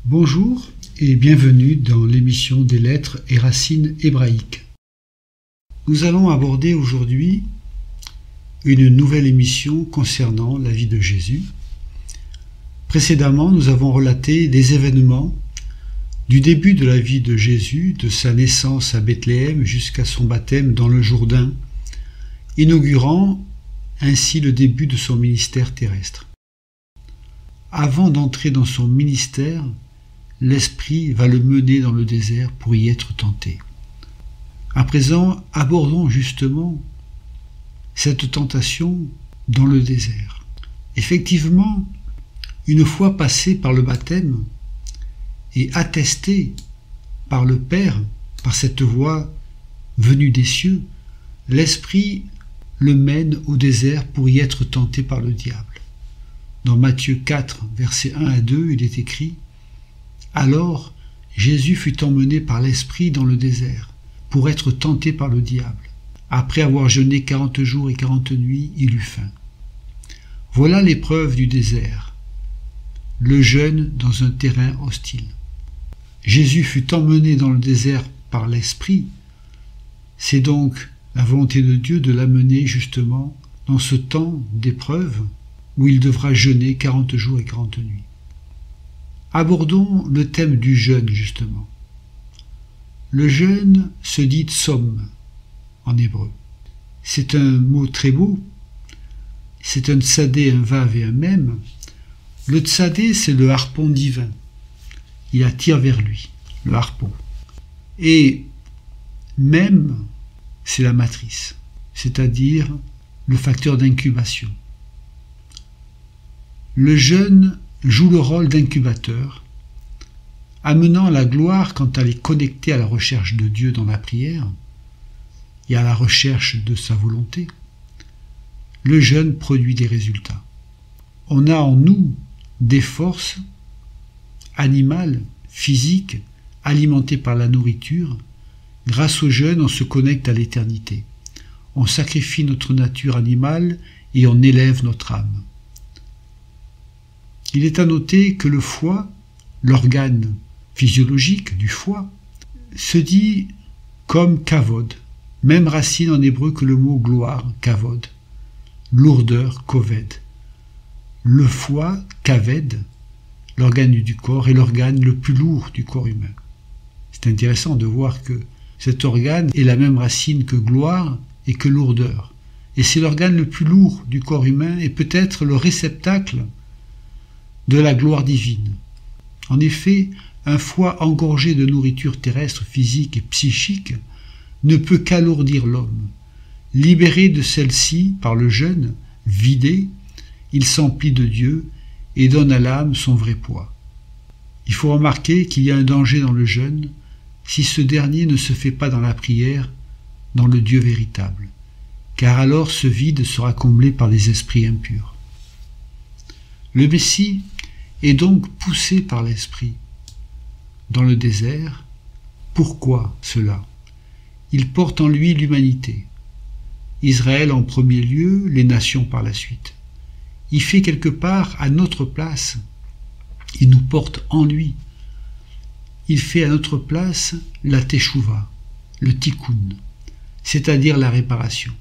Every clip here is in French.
Bonjour et bienvenue dans l'émission des lettres et racines hébraïques. Nous allons aborder aujourd'hui une nouvelle émission concernant la vie de Jésus. Précédemment, nous avons relaté des événements du début de la vie de Jésus, de sa naissance à Bethléem jusqu'à son baptême dans le Jourdain, inaugurant ainsi le début de son ministère terrestre. Avant d'entrer dans son ministère, l'Esprit va le mener dans le désert pour y être tenté. À présent, abordons justement cette tentation dans le désert. Effectivement, une fois passé par le baptême et attesté par le Père, par cette voix venue des cieux, l'Esprit le mène au désert pour y être tenté par le diable. Dans Matthieu 4, versets 1 à 2, il est écrit « Alors Jésus fut emmené par l'Esprit dans le désert pour être tenté par le diable. Après avoir jeûné 40 jours et 40 nuits, il eut faim. Voilà l'épreuve du désert, le jeûne dans un terrain hostile. Jésus fut emmené dans le désert par l'Esprit. C'est donc la volonté de Dieu de l'amener justement dans ce temps d'épreuve où il devra jeûner 40 jours et 40 nuits. Abordons le thème du jeûne justement. Le jeûne se dit tsom en hébreu. C'est un mot très beau. C'est un tsadé, un vav et un mem. Le tsadé, c'est le harpon divin. Il attire vers lui, le harpon. Et mem, c'est la matrice, c'est-à-dire le facteur d'incubation. Le jeûne joue le rôle d'incubateur, amenant la gloire quand elle est connectée à la recherche de Dieu dans la prière et à la recherche de sa volonté. Le jeûne produit des résultats. On a en nous des forces animales, physiques, alimentées par la nourriture. Grâce au jeûne, on se connecte à l'éternité. On sacrifie notre nature animale et on élève notre âme. Il est à noter que le foie, l'organe physiologique du foie, se dit comme kavod, même racine en hébreu que le mot gloire, kavod, lourdeur, koved. Le foie, kaved, l'organe du corps, est l'organe le plus lourd du corps humain. C'est intéressant de voir que cet organe est la même racine que gloire et que lourdeur. Et c'est l'organe le plus lourd du corps humain et peut-être le réceptacle de la gloire divine. En effet, un foie engorgé de nourriture terrestre, physique et psychique ne peut qu'alourdir l'homme. Libéré de celle-ci par le jeûne, vidé, il s'emplit de Dieu et donne à l'âme son vrai poids. Il faut remarquer qu'il y a un danger dans le jeûne si ce dernier ne se fait pas dans la prière, dans le Dieu véritable, car alors ce vide sera comblé par des esprits impurs. Le Messie est donc poussé par l'Esprit dans le désert. Pourquoi cela? Il porte en lui l'humanité. Israël en premier lieu, les nations par la suite. Il fait quelque part à notre place. Il nous porte en lui. Il fait à notre place la teshuva, le tikkun, c'est-à-dire la réparation.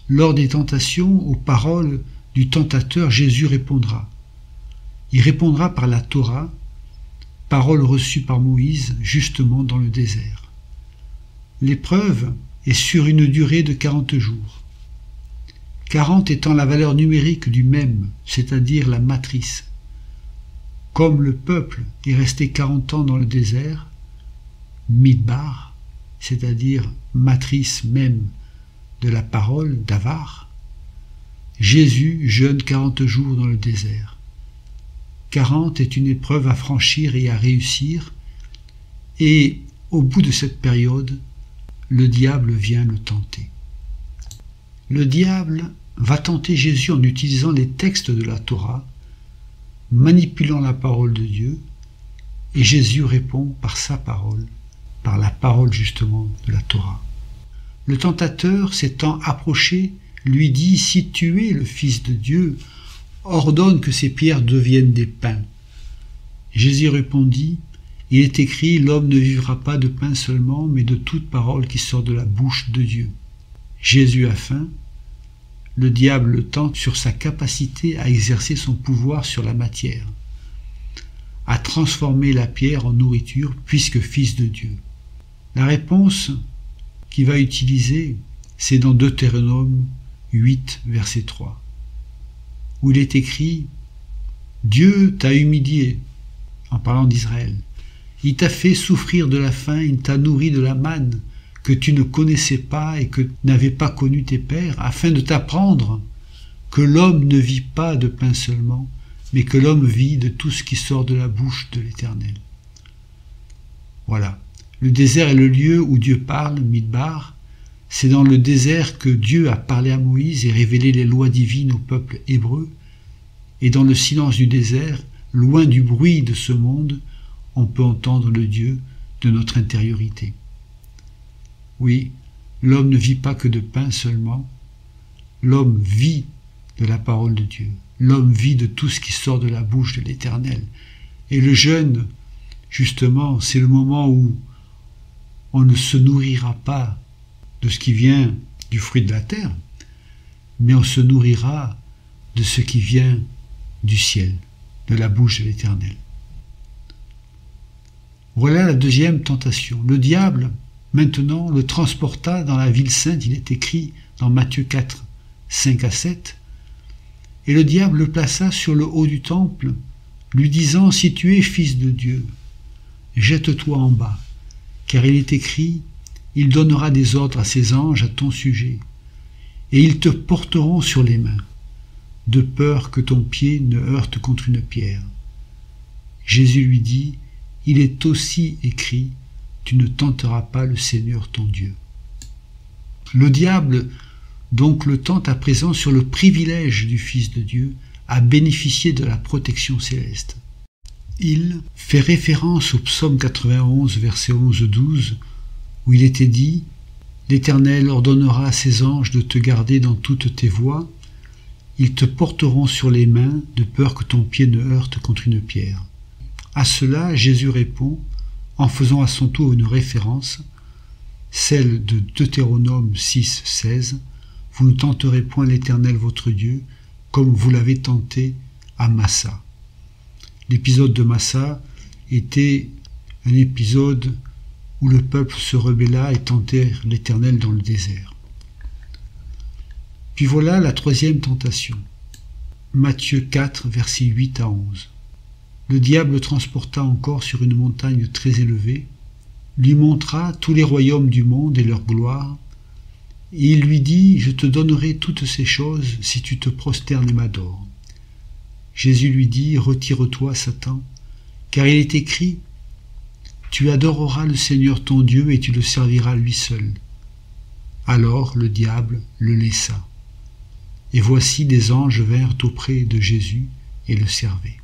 Lors des tentations, aux paroles du tentateur, Jésus répondra. Il répondra par la Torah, parole reçue par Moïse justement dans le désert. L'épreuve est sur une durée de 40 jours. 40 étant la valeur numérique du même, c'est-à-dire la matrice. Comme le peuple est resté 40 ans dans le désert, midbar, c'est-à-dire matrice même de la parole d'avar, Jésus jeûne 40 jours dans le désert. 40 est une épreuve à franchir et à réussir, et au bout de cette période, le diable vient le tenter. Le diable va tenter Jésus en utilisant les textes de la Torah, manipulant la parole de Dieu, et Jésus répond par sa parole, par la parole justement de la Torah. Le tentateur, s'étant approché, lui dit « Si tu es le Fils de Dieu, ordonne que ces pierres deviennent des pains. » Jésus répondit, il est écrit, l'homme ne vivra pas de pain seulement, mais de toute parole qui sort de la bouche de Dieu. Jésus a faim, le diable le tente sur sa capacité à exercer son pouvoir sur la matière, à transformer la pierre en nourriture puisque fils de Dieu. La réponse qu'il va utiliser, c'est dans Deutéronome 8, verset 3, où il est écrit « Dieu t'a humilié » en parlant d'Israël. Il t'a fait souffrir de la faim, il t'a nourri de la manne que tu ne connaissais pas et que n'avaient pas connu tes pères, afin de t'apprendre que l'homme ne vit pas de pain seulement, mais que l'homme vit de tout ce qui sort de la bouche de l'Éternel. Voilà. Le désert est le lieu où Dieu parle, Midbar. C'est dans le désert que Dieu a parlé à Moïse et révélé les lois divines au peuple hébreu. Et dans le silence du désert, loin du bruit de ce monde, on peut entendre le Dieu de notre intériorité. Oui, l'homme ne vit pas que de pain seulement. L'homme vit de la parole de Dieu. L'homme vit de tout ce qui sort de la bouche de l'Éternel. Et le jeûne, justement, c'est le moment où on ne se nourrira pas de ce qui vient du fruit de la terre, mais on se nourrira de ce qui vient du ciel, de la bouche de l'Éternel. Voilà la deuxième tentation. Le diable, maintenant, le transporta dans la ville sainte, il est écrit dans Matthieu 4, 5 à 7, et le diable le plaça sur le haut du temple, lui disant, si tu es fils de Dieu, jette-toi en bas, car il est écrit, il donnera des ordres à ses anges à ton sujet, et ils te porteront sur les mains, de peur que ton pied ne heurte contre une pierre. Jésus lui dit, il est aussi écrit, tu ne tenteras pas le Seigneur ton Dieu. Le diable donc le tente à présent sur le privilège du Fils de Dieu à bénéficier de la protection céleste. Il fait référence au psaume 91, versets 11-12, où il était dit « L'Éternel ordonnera à ses anges de te garder dans toutes tes voies, ils te porteront sur les mains, de peur que ton pied ne heurte contre une pierre. » À cela, Jésus répond, en faisant à son tour une référence, celle de Deutéronome 6, 16, « Vous ne tenterez point l'Éternel votre Dieu, comme vous l'avez tenté à Massa. » L'épisode de Massa était un épisode où le peuple se rebella et tentait l'Éternel dans le désert. Puis voilà la troisième tentation. Matthieu 4, versets 8 à 11. Le diable le transporta encore sur une montagne très élevée, lui montra tous les royaumes du monde et leur gloire, et il lui dit, « Je te donnerai toutes ces choses si tu te prosternes et m'adores. » Jésus lui dit, « Retire-toi, Satan, car il est écrit, tu adoreras le Seigneur ton Dieu et tu le serviras lui seul. » Alors le diable le laissa. Et voici des anges vinrent auprès de Jésus et le servaient.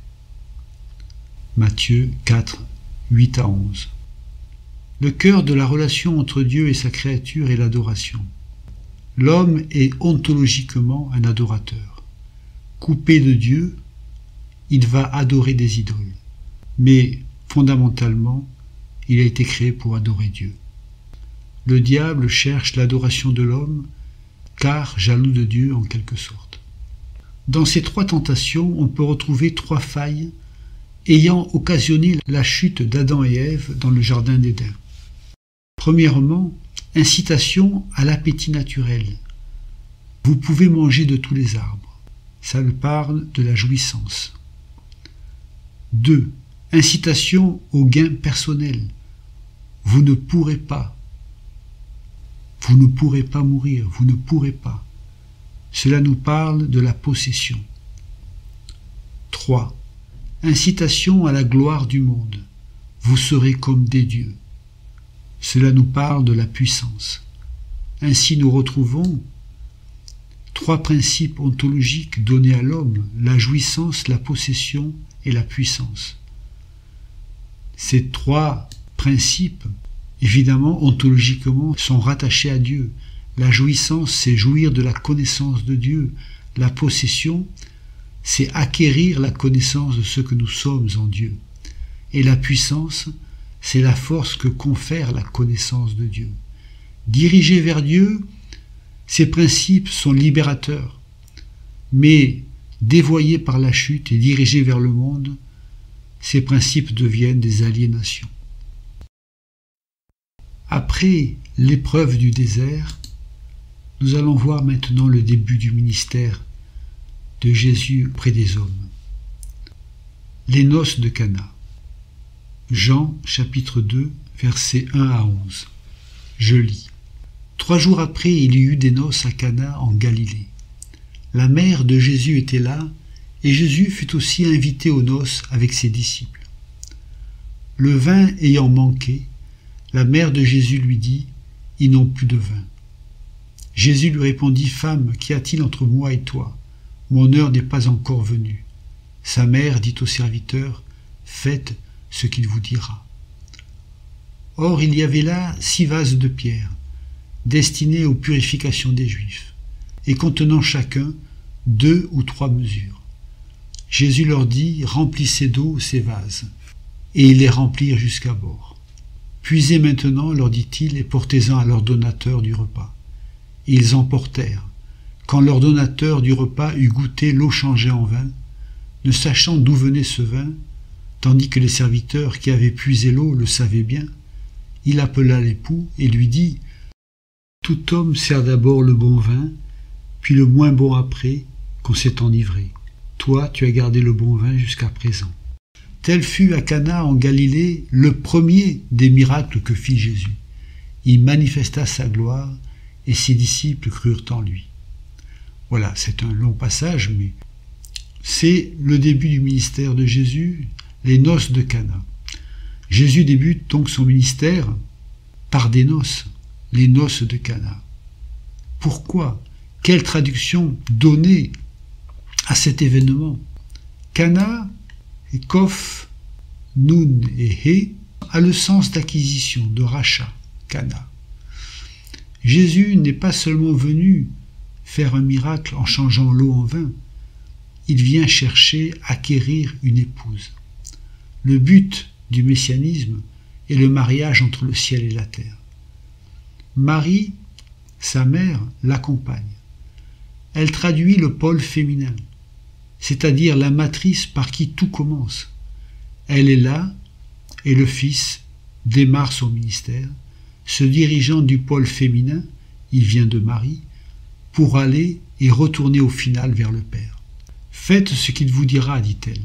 Matthieu 4, 8 à 11. Le cœur de la relation entre Dieu et sa créature est l'adoration. L'homme est ontologiquement un adorateur. Coupé de Dieu, il va adorer des idoles. Mais fondamentalement, il a été créé pour adorer Dieu. Le diable cherche l'adoration de l'homme, car jaloux de Dieu en quelque sorte. Dans ces trois tentations, on peut retrouver trois failles ayant occasionné la chute d'Adam et Ève dans le jardin d'Éden. Premièrement, incitation à l'appétit naturel. Vous pouvez manger de tous les arbres. Ça parle de la jouissance. 2. Incitation au gain personnel. Vous ne pourrez pas. Vous ne pourrez pas mourir. Vous ne pourrez pas. Cela nous parle de la possession. 3. Incitation à la gloire du monde. Vous serez comme des dieux. Cela nous parle de la puissance. Ainsi nous retrouvons trois principes ontologiques donnés à l'homme, la jouissance, la possession et la puissance. Ces trois principes, évidemment, ontologiquement, sont rattachés à Dieu. La jouissance, c'est jouir de la connaissance de Dieu. La possession, c'est acquérir la connaissance de ce que nous sommes en Dieu. Et la puissance, c'est la force que confère la connaissance de Dieu. Dirigés vers Dieu, ces principes sont libérateurs, mais dévoyés par la chute et dirigés vers le monde, ces principes deviennent des aliénations. Après l'épreuve du désert, nous allons voir maintenant le début du ministère de Jésus près des hommes. Les noces de Cana. Jean chapitre 2, versets 1 à 11. Je lis. 3 jours après, il y eut des noces à Cana en Galilée. La mère de Jésus était là, et Jésus fut aussi invité aux noces avec ses disciples. Le vin ayant manqué, la mère de Jésus lui dit, « Ils n'ont plus de vin. » Jésus lui répondit, « Femme, qu'y a-t-il entre moi et toi? Mon heure n'est pas encore venue. » Sa mère dit au serviteur, « Faites ce qu'il vous dira. » Or il y avait là 6 vases de pierre, destinés aux purifications des Juifs, et contenant chacun 2 ou 3 mesures. Jésus leur dit, « Remplissez d'eau ces vases. » Et ils les remplirent jusqu'à bord. « Puisez maintenant, leur dit-il, et portez-en à l'ordonnateur du repas. » Et ils emportèrent. Quand l'ordonnateur du repas eut goûté l'eau changée en vin, ne sachant d'où venait ce vin, tandis que les serviteurs qui avaient puisé l'eau le savaient bien, il appela l'époux et lui dit, « Tout homme sert d'abord le bon vin, puis le moins bon après, qu'on s'est enivré. Toi, tu as gardé le bon vin jusqu'à présent. » Tel fut à Cana en Galilée le premier des miracles que fit Jésus. Il manifesta sa gloire et ses disciples crurent en lui. Voilà, c'est un long passage, mais c'est le début du ministère de Jésus, les noces de Cana. Jésus débute donc son ministère par des noces, les noces de Cana. Pourquoi? Quelle traduction donner à cet événement? Cana, et Kof, Nun et He a le sens d'acquisition, de rachat, Cana. Jésus n'est pas seulement venu faire un miracle en changeant l'eau en vin, il vient chercher à acquérir une épouse. Le but du messianisme est le mariage entre le ciel et la terre. Marie, sa mère, l'accompagne. Elle traduit le pôle féminin, c'est-à-dire la matrice par qui tout commence. Elle est là, et le Fils démarre son ministère, se dirigeant du pôle féminin, il vient de Marie, pour aller et retourner au final vers le Père. Faites ce qu'il vous dira, dit-elle,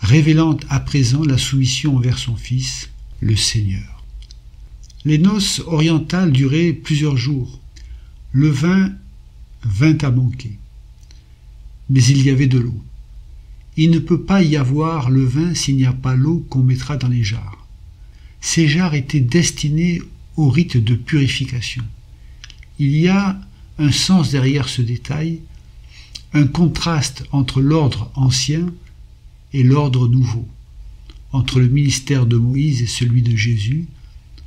révélant à présent la soumission envers son Fils, le Seigneur. Les noces orientales duraient plusieurs jours. Le vin vint à manquer. Mais il y avait de l'eau. Il ne peut pas y avoir le vin s'il n'y a pas l'eau qu'on mettra dans les jarres. Ces jarres étaient destinées au rite de purification. Il y a un sens derrière ce détail, un contraste entre l'ordre ancien et l'ordre nouveau, entre le ministère de Moïse et celui de Jésus,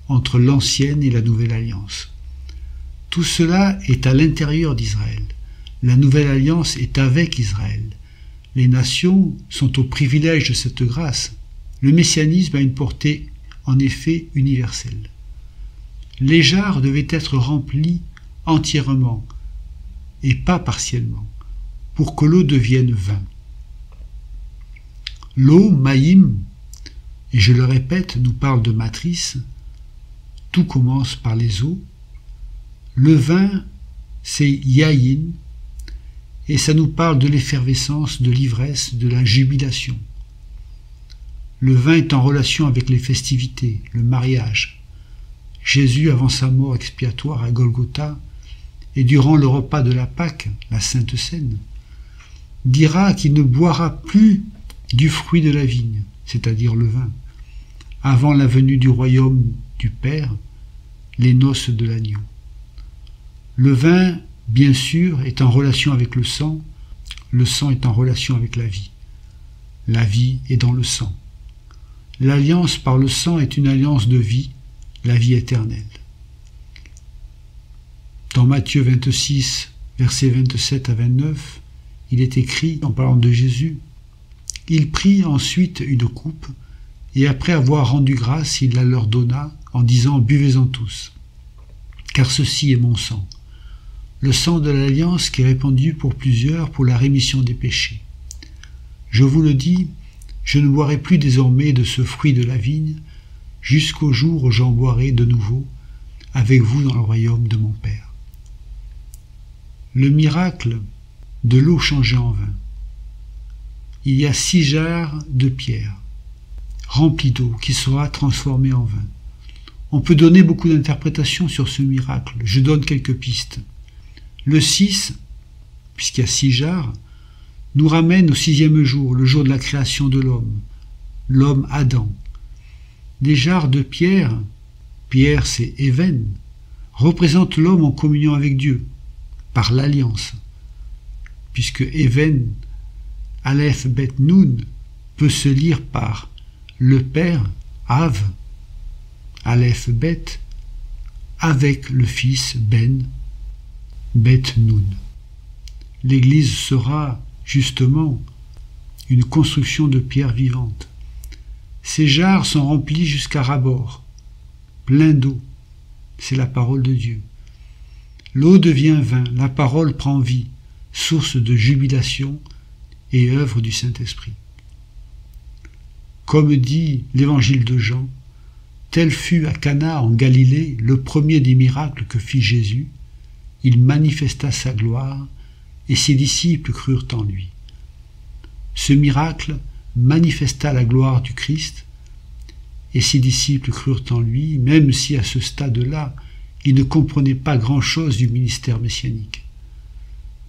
entre l'ancienne et la nouvelle alliance. Tout cela est à l'intérieur d'Israël. La nouvelle alliance est avec Israël. Les nations sont au privilège de cette grâce. Le messianisme a une portée, en effet, universelle. Les jarres devaient être remplies entièrement, et pas partiellement, pour que l'eau devienne vin. L'eau, maïm, et je le répète, nous parle de matrice. Tout commence par les eaux. Le vin, c'est yaïn, et ça nous parle de l'effervescence, de l'ivresse, de la jubilation. Le vin est en relation avec les festivités, le mariage. Jésus, avant sa mort expiatoire à Golgotha, et durant le repas de la Pâque, la Sainte Seine, dira qu'il ne boira plus du fruit de la vigne, c'est-à-dire le vin, avant la venue du royaume du Père, les noces de l'agneau. Le vin, bien sûr, est en relation avec le sang est en relation avec la vie est dans le sang. L'alliance par le sang est une alliance de vie, la vie éternelle. Dans Matthieu 26, versets 27 à 29, il est écrit, en parlant de Jésus, « Il prit ensuite une coupe, et après avoir rendu grâce, il la leur donna, en disant « Buvez-en tous, car ceci est mon sang, le sang de l'alliance qui est répandu pour plusieurs pour la rémission des péchés. Je vous le dis, je ne boirai plus désormais de ce fruit de la vigne, jusqu'au jour où j'en boirai de nouveau avec vous dans le royaume de mon Père. » Le miracle de l'eau changée en vin. Il y a 6 jarres de pierre remplies d'eau qui sera transformée en vin. On peut donner beaucoup d'interprétations sur ce miracle. Je donne quelques pistes. Le 6, puisqu'il y a 6 jarres, nous ramène au 6e jour, le jour de la création de l'homme Adam. Les jarres de pierre, pierre c'est Even, représentent l'homme en communion avec Dieu, par l'alliance, puisque Even, Aleph Bet Nun, peut se lire par le Père, Av, Aleph Bet, avec le Fils, Ben, Bet Nun. L'Église sera justement une construction de pierres vivantes. Ces jarres sont remplies jusqu'à ras-bord, plein d'eau. C'est la parole de Dieu. L'eau devient vin, la parole prend vie, source de jubilation et œuvre du Saint-Esprit. Comme dit l'évangile de Jean, tel fut à Cana en Galilée le premier des miracles que fit Jésus. Il manifesta sa gloire et ses disciples crurent en lui. Ce miracle manifesta la gloire du Christ et ses disciples crurent en lui, même si à ce stade-là, ils ne comprenaient pas grand-chose du ministère messianique.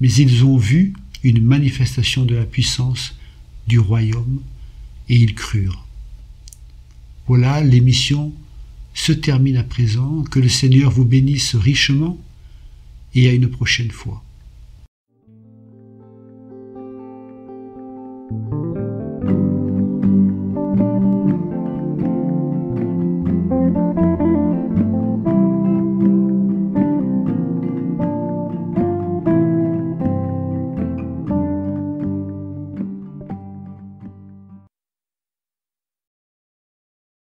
Mais ils ont vu une manifestation de la puissance du royaume et ils crurent. Voilà, l'émission se termine à présent. Que le Seigneur vous bénisse richement et à une prochaine fois.